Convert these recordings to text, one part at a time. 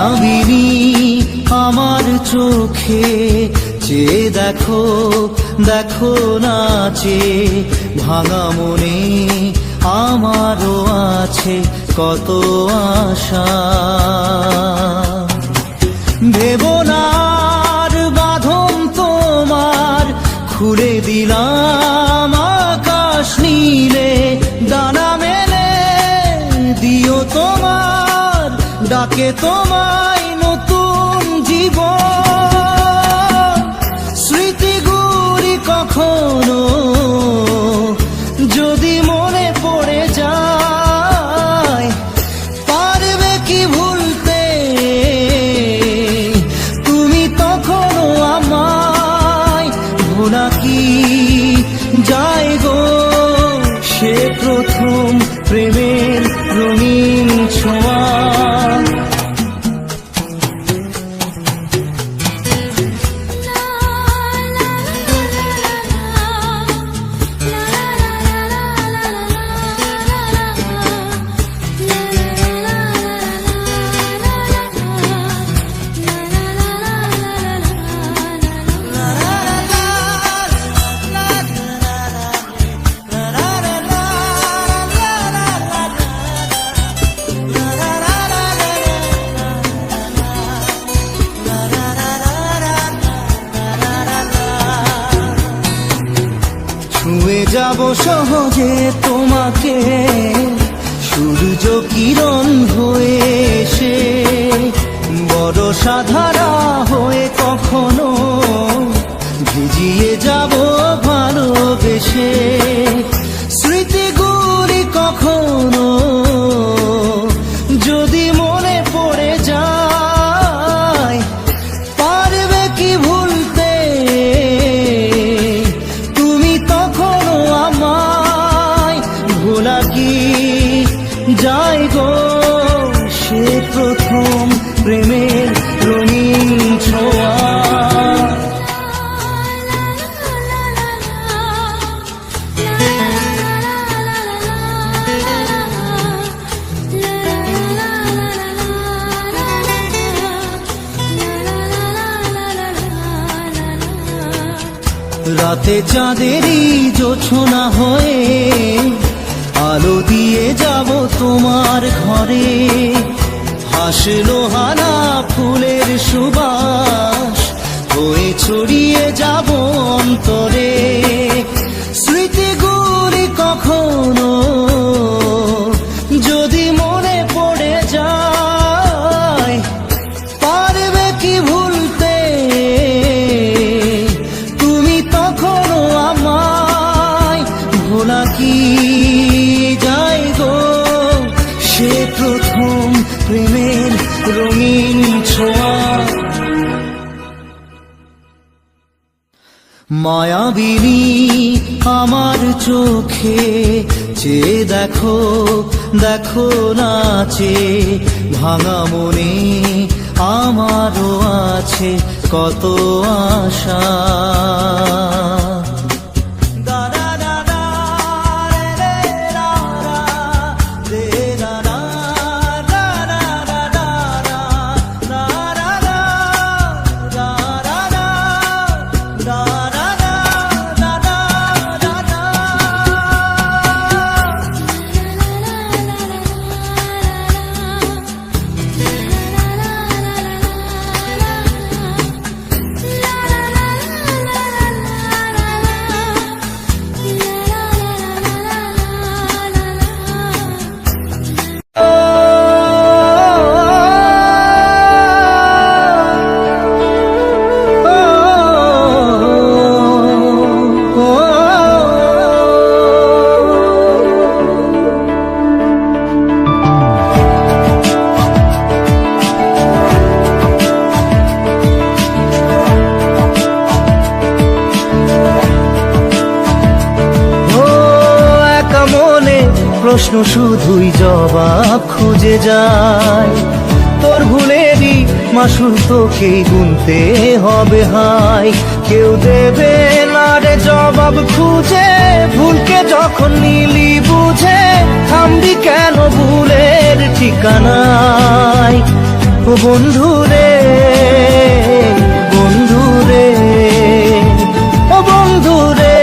মায়াবিনী আমার চোখে চেয়ে দেখো, দেখো নাচে ভাঙা মনে আমারও আছে কত আশা। ভেবো না আর বাঁধন তোমার, খুলে দিলাম আকাশ নীলে, ডানা মেলে দিও তোমার ডাকে তোমায় নতুন জীবন। স্মৃতিগুলি কখনো যদি মনে পড়ে যায়, পারবে কি ভুলতে তুমি তখনও আমায়? ভোলা কি যায় গো সে প্রথম প্রেমের রঙিন ছোঁয়া। ছুঁয়ে যাব সহজে তোমাকে সূর্য কিরণ হয়ে এসে, বরষা ধারা হয়ে কখনো ভিজিয়ে যাব ভালোবেসে। স্মৃতিগুলি কখনো যদি মনে পড়ে যায়, পারবে কি ভুলতে তুমি তখনও আমায়? ভোলা কি যায় গো সে প্রথম প্রেমের রঙিন ছোঁয়া। রাতে চাঁদেরই জোছনা হয়ে আলো দিয়ে যাব তোমার ঘরে, হাসলো হানা ফুলের সুবাস হয়ে ছড়িয়ে যাব অন্তরে। স্মৃতিগুলি কখনো যদি মনে পড়ে যায়, পারবে কি ভুলতে তুমি তখনও আমায়? ভোলা কি যায় গো সে প্রথম প্রেমের রঙিন ছোঁয়া। মায়াবিনী আমার চোখে চেয়ে দেখো, দেখো নাচে ভাঙা মনে আমারও আছে কত আশা। প্রশ্ন শুধুই জবাব খুঁজে যায়, তোর ভুলেরই মাসুল তোকেই গুনতে হবে হায়। কেউ দেবে না রে জবাব খুঁজে, ভুলকে যখন নিলি বুঝে থামবি কেন ভুলের ঠিকানায়। ও ও বন্ধু রে, বন্ধু রে, ও বন্ধু রে।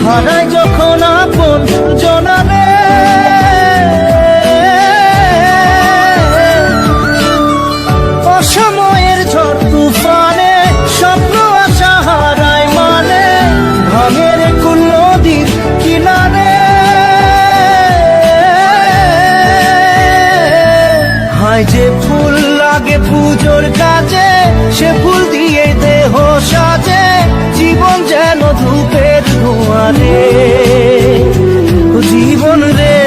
হারাই যখন আপন জনারে, অসময়ের ঝড় তুফানে স্বপ্ন আশা হারায় মানে, ভাঙের কুল নদীর কিনারে। হায় যে ফুল লাগে পুজোর কাজে, সে ফুল দিয়ে দেহ সাজে, জীবন যেন ধূপের ধোঁয়ারে। জীবন রে,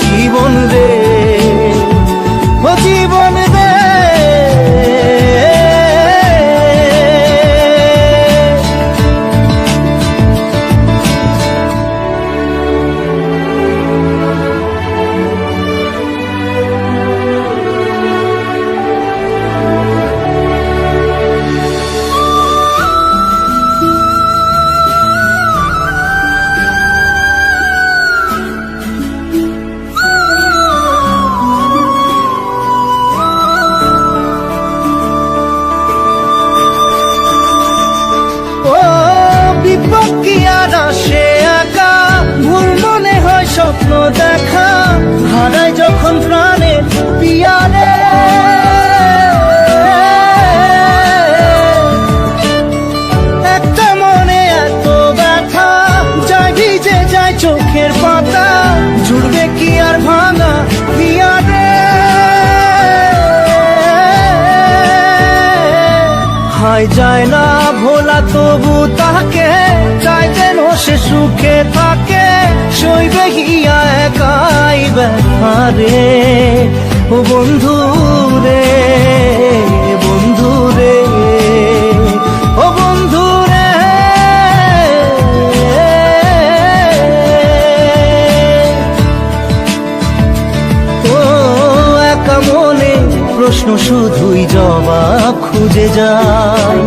জীবন রে, ও জীবন রে। স্বপ্ন দেখা হারাই যখন প্রাণের পিয়ারে, একটা মনে এত ব্যথা যায় ভিজে যায় চোখের পাতা, জুড়বে কি আর ভাঙা পিয়ারে। হায় যায় না ভোলা তবু তাকে, চাই যেন সে সুখে থাকে, সইবে গিয়া একাই ব্যথারে। ও বন্ধু রে, বন্ধু রে, ও বন্ধু রে। ও একা মনে প্রশ্ন শুধুই জবাব খুঁজে যায়,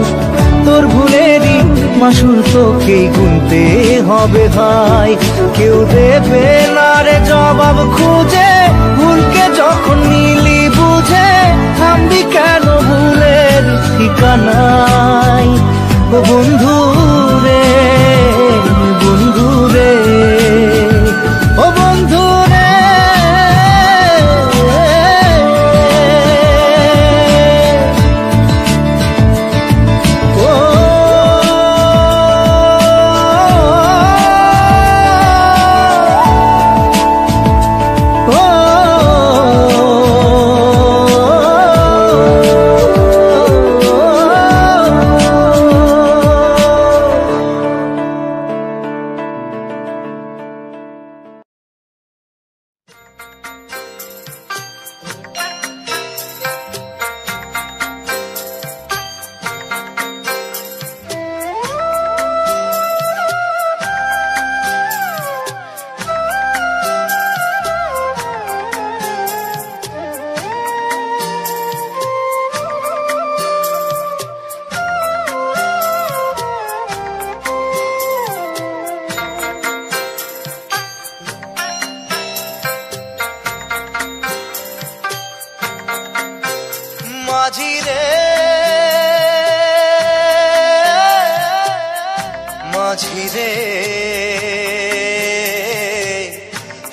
তোর ভুলেরই মাসুর তোকেই গুনতে হবে ভাই। কেউ দেবে না রে জবাব খুঁজে, ভুলকে যখন নিলি বুঝে, থামবি কেন ভুলের ঠিকানায়। ও বন্ধু রে, বন্ধু রে, ও বন্ধু রে। মাঝি রে, মাঝি রে,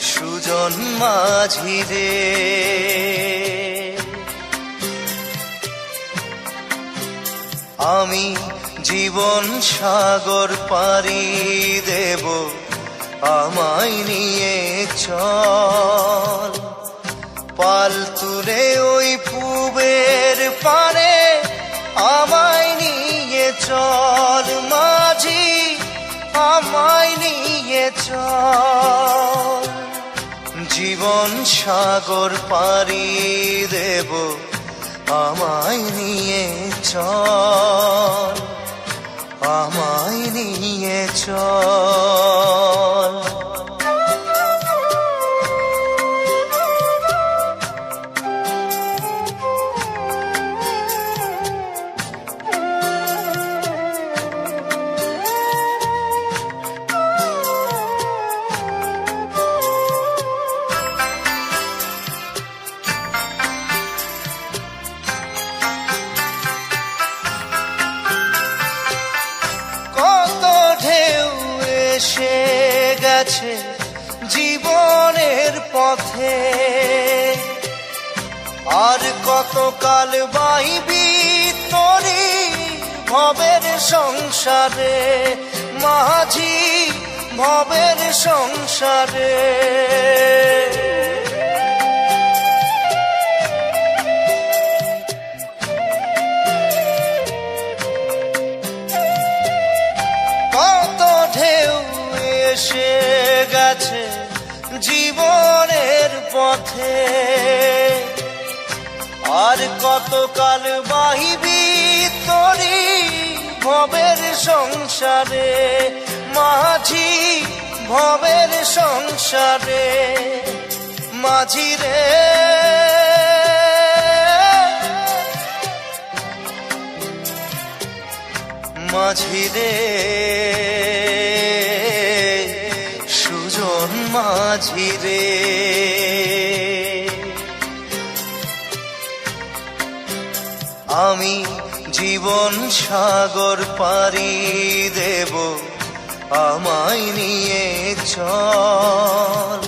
সুজন মাঝি রে। আমি জীবন সাগর পাড়ি দেব, আমায় নিয়ে চল। পাল তুলে ওই পুবের পারে আমায় নিয়ে চল, জীবন সাগর পাড়ি দেব, আমায় নিয়ে চল, আমায় নিয়ে চল। এসে গেছে জীবনের পথে, আর কতকাল বাইবি তোরি ভবের সংসারে, মাঝি ভবের সংসারে। এসে গেছে জীবনের পথে, আর কতকাল বাহিবি তোরি ভবের সংসারে, মাঝি ভবের সংসারে। মাঝি রে মাঝি রে সুজন মাঝি রে, আমি জীবন সাগর পাড়ি দেব, আমায় নিয়ে চল,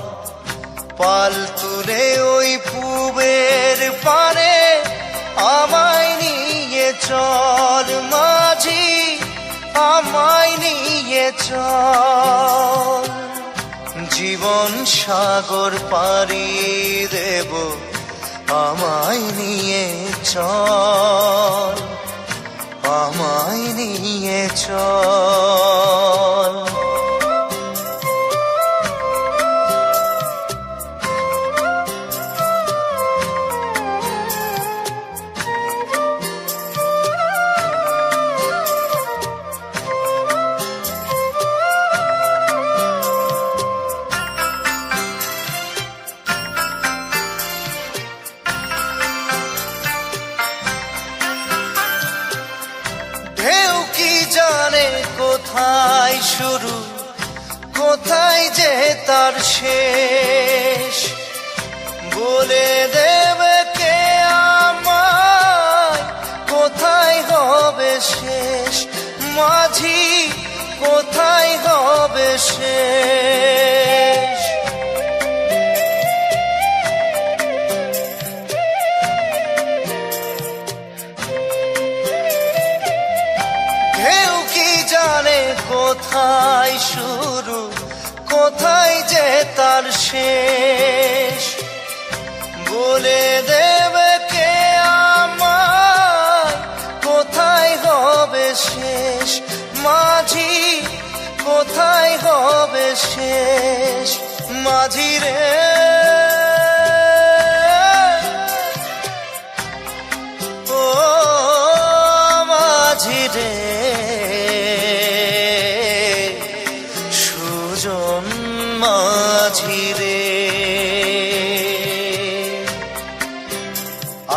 পাল তুলে ওই পুবের পারে আমায় নিয়ে চল, মাঝি আমায় নিয়ে চল, জীবন সাগর পাড়ি দেব, আমায় নিয়ে চল, আমায় নিয়ে চল। ঢেউ কি জানে কোথায় শুরু, কোথায় যে তার শেষ, বলে দেবে কে আমায় কোথায় হবে শেষ, মাঝি কোথায় হবে শেষ। ঢেউ কি জানে কোথায় শুরু, কোথায় যে তার শেষ, বলে দেবে কে আমায় কোথায় হবে শেষ, মাঝি কোথায় হবে শেষ। মাঝি রে ও মাঝি রে সুজন মাঝি রে,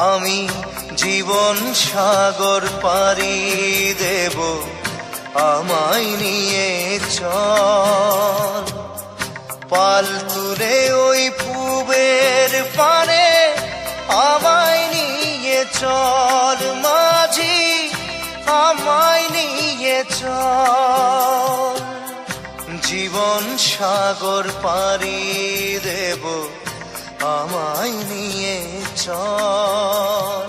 আমি জীবন সাগর পাড়ি দেব, আমায় নিয়ে চল, পাল তুলে ওই পুবের পারে আমায় নিয়ে চল, মাঝি আমায় নিয়ে চল, জীবন সাগর পাড়ি দেব, আমায় নিয়ে চল,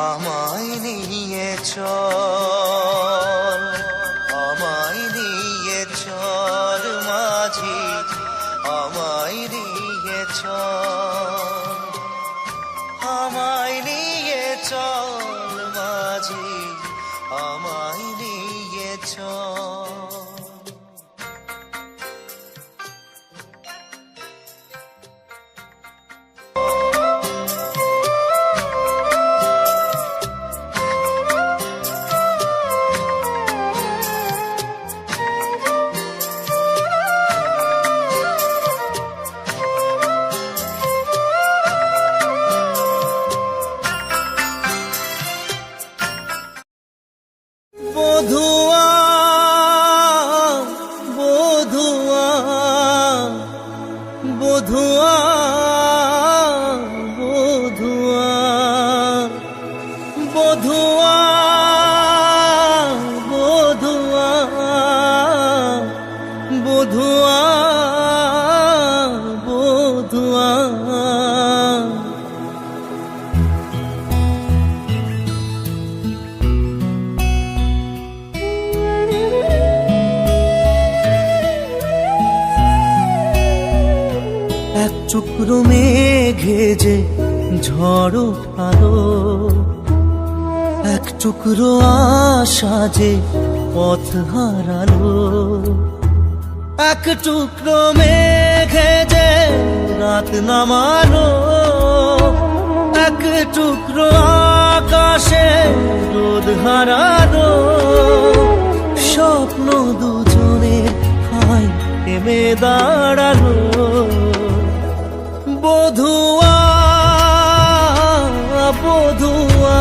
আমায় নিয়ে চল, আমায় নিয়ে চল মাঝি, আমায় নিয়ে চল, আমায় নিয়ে চল মাঝি, আমায় নিয়ে চল। টুকরো মেঘে যে ঝড় উঠালো, এক টুকরো আশা যে পথ হারালো। এক টুকরো মেঘে যে রাত নামালো, এক টুকরো আকাশে রোদ হারালো। স্বপ্ন দুজনের হাই থেমে দাঁড়ালো। বধুয়া বধুয়া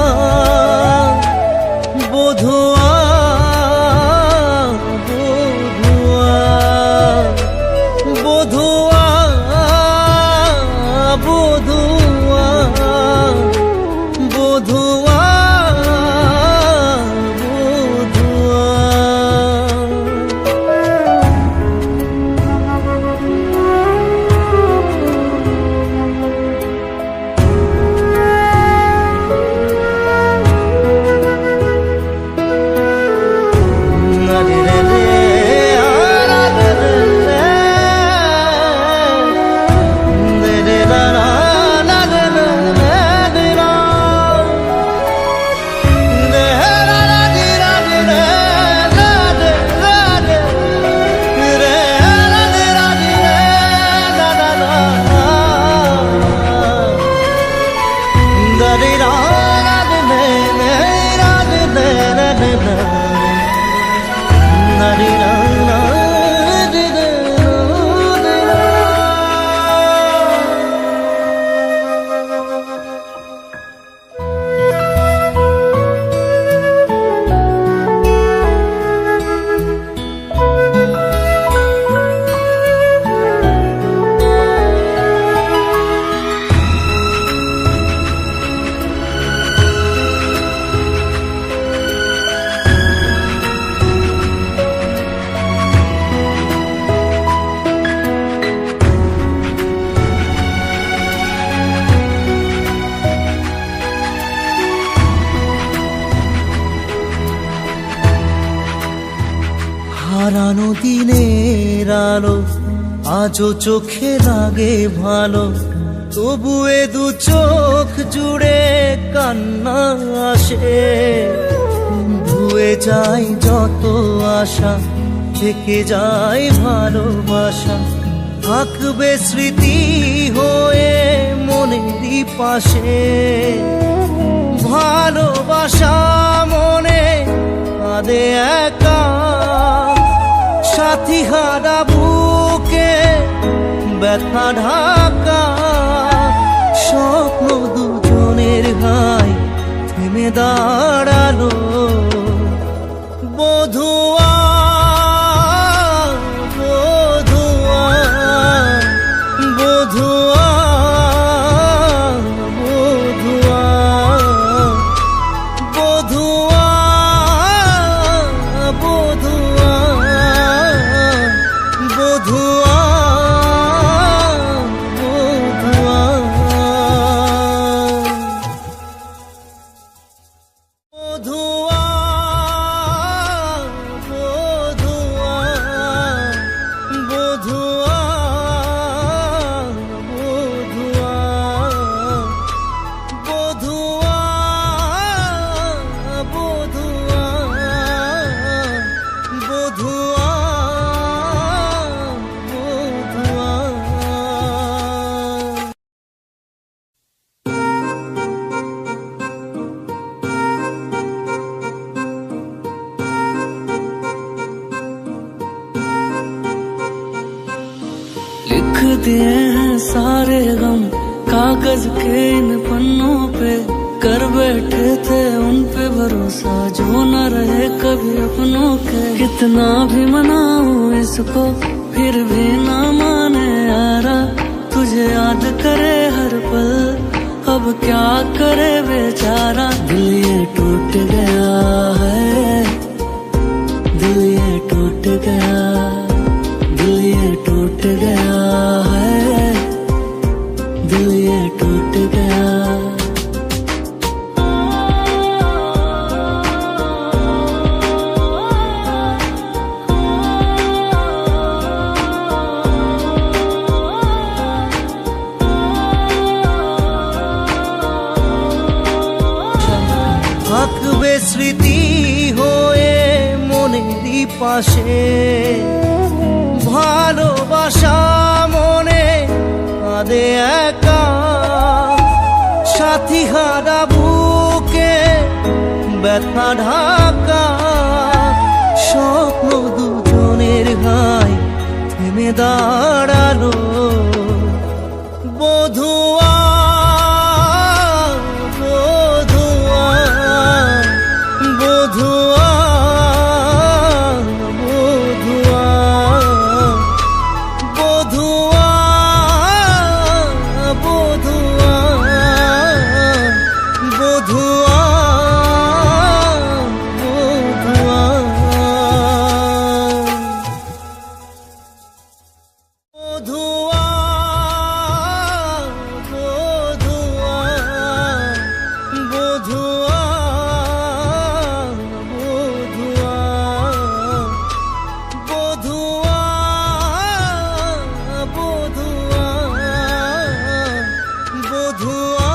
বধুয়া বধুয়া বধুয়া বধুয়া হারানো দিনের আলো আজও চোখে লাগে ভালো, তবু এ দু চোখ জুড়ে কান্না আসে। ধুয়ে যায় যত আশা, থেকে যায় ভালোবাসা, থাকবে স্মৃতি হয়ে মনেরই পাশে। ভালোবাসা মনে কাঁদে একা, সাথী হারা বুকে ব্যথা ঢাকা। স্বপ্ন দুজনের হাই থেমে দাঁড়ালো। বধুয়া বধুয়া বধুয়া বধুয়া বধুয়া বধুয়া বধুয়া लिख दिए हैं सारे गम कागज के इन पन्नों पे, कर बैठे थे उन पे भरोसा जो न रहे कभी अपनों के। कितना भी मनाऊं इसको फिर भी ना माने यारा, तुझे याद करे हर पल अब क्या करे बेचारा। दिल ये टूट गया है, दिल ये टूट गया, दिल ये टूट गया है, दिल ये टूट गया। থাকবে স্মৃতি হয়ে মনেরই পাশে। ভালোবাসা মনে কাঁদে একা, সাথী হারা বুকে ব্যথা ঢাকা। স্বপ্ন দুজনের গায় থেমে দাঁড়ালো। বধুয়া বধুয়া বধুয়া বধুয়া বধুয়া বধুয়া বধুয়া বধুয়া বধুয়া বধুয়া বধুয়া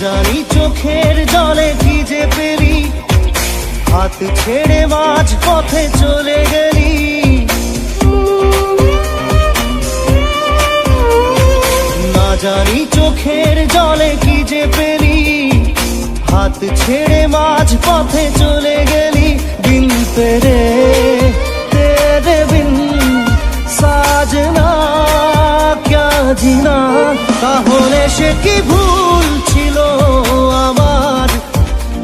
জানি চোখের জলে কি যে পেলি, হাত ছেড়ে মাঝ পথে চলে গেলি। না জানি চোখের জলে কি যে পেলি, হাত ছেড়ে মাঝ পথে চলে গেলি। বিন তেরে তেরে বিন সাজনা ক্যা জিনা। তাহলে সে কি ভুল ছিল আমার,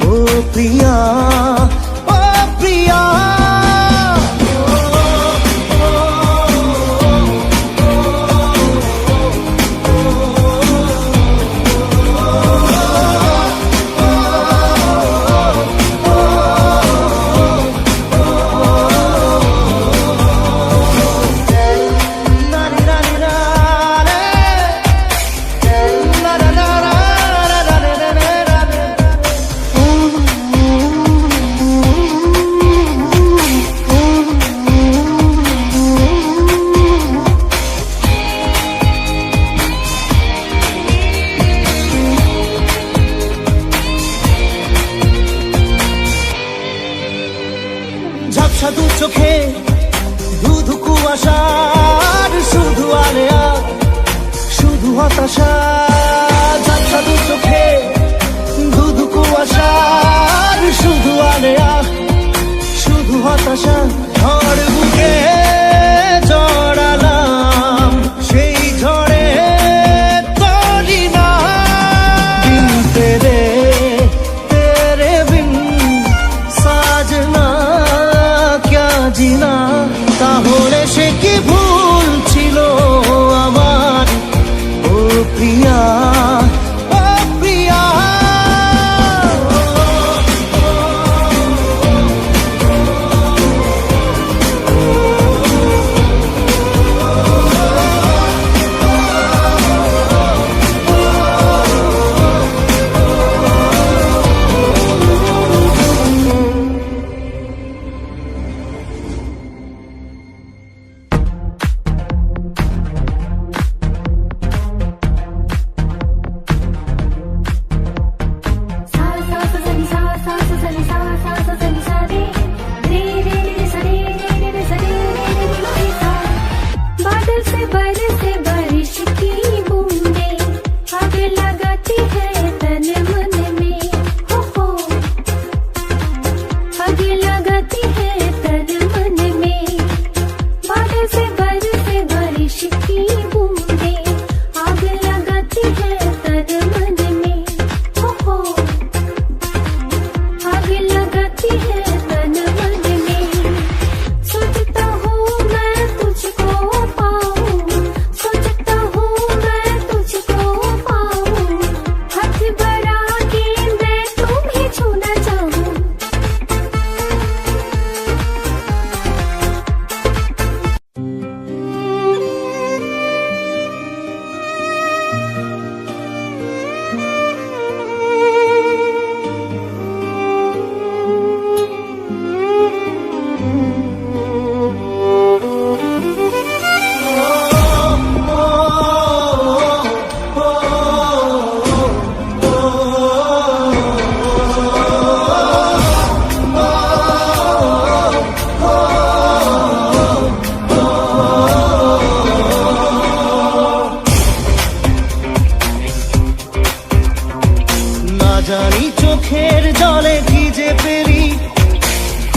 ও প্রিয়া ও প্রিয়া। ঝাপসা দু চোখে ধুধু কুয়াশার শুধু আলেয়া, শুধু হতাশা। ঝাপসা দু চোখে ধুধু কুয়াশার শুধু আলেয়া, শুধু হতাশা। ঝড় বুকে জড়ালাম, সেই ঝড়ে তরি না। বিন তেরে তেরে বিন সাজনা জিনা। তাহলে সে কি ভুল ছিল আমার, ও প্রিয়া ও প্রিয়া।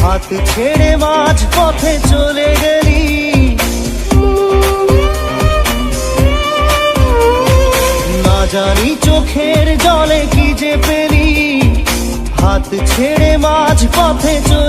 হাত ছেড়ে মাঝ পথে চলে গেলি। না জানি চোখের জলে কি যে পেলি, হাত ছেড়ে মাঝ পথে চলে